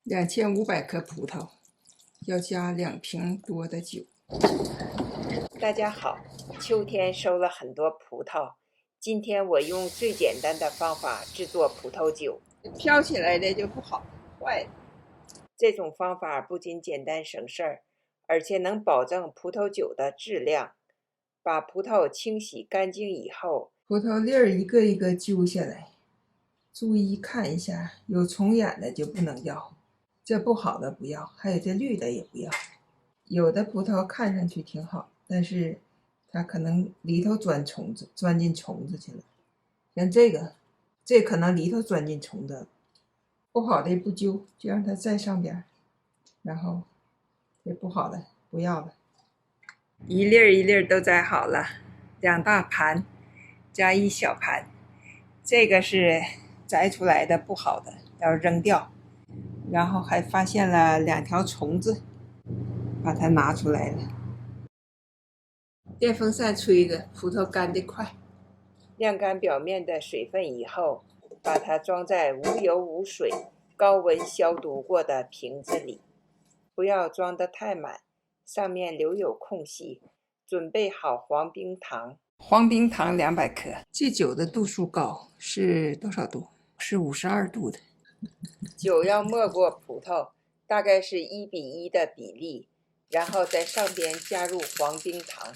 2500克葡萄，要加2瓶多的酒。大家好，秋天收了很多葡萄，今天我用最简单的方法制作葡萄酒。飘起来的就不好，坏了。这种方法不仅简单省事儿，而且能保证葡萄酒的质量。把葡萄清洗干净以后，葡萄粒儿一个一个揪下来，注意看一下，有虫眼的就不能要，这不好的不要，还有这绿的也不要。有的葡萄看上去挺好，但是它可能里头钻进虫子去了。像这可能里头钻进虫子了，不好的不揪，就让它在上边，然后这不好的不要了。一粒儿一粒儿都摘好了，2大盘加1小盘。这个是摘出来的不好的，要扔掉。然后还发现了2条虫子，把它拿出来了。电风扇吹着，葡萄干得快。晾干表面的水分以后，把它装在无油无水、高温消毒过的瓶子里，不要装得太满，上面留有空隙。准备好黄冰糖，黄冰糖200克。这酒的度数高，是多少度？是52度的。酒要没过葡萄，大概是1:1的比例，然后在上边加入黄冰糖。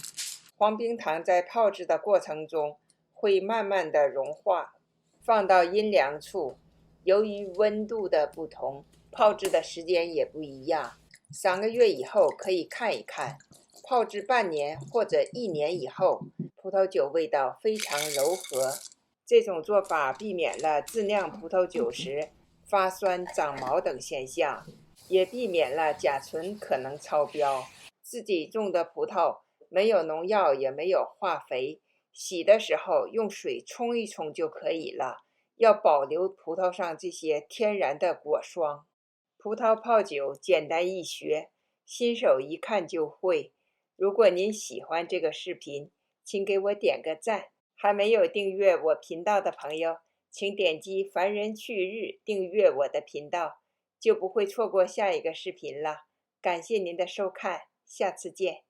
黄冰糖在泡制的过程中会慢慢的融化，放到阴凉处。由于温度的不同，泡制的时间也不一样。3个月以后可以看一看，泡制半年或者1年以后，葡萄酒味道非常柔和。这种做法避免了自酿葡萄酒时发酸、长毛等现象，也避免了甲醇可能超标。自己种的葡萄没有农药，也没有化肥，洗的时候用水冲一冲就可以了。要保留葡萄上这些天然的果霜。葡萄泡酒简单易学，新手一看就会。如果您喜欢这个视频，请给我点个赞。还没有订阅我频道的朋友，请点击凡人去日订阅我的频道，就不会错过下一个视频了。感谢您的收看，下次见。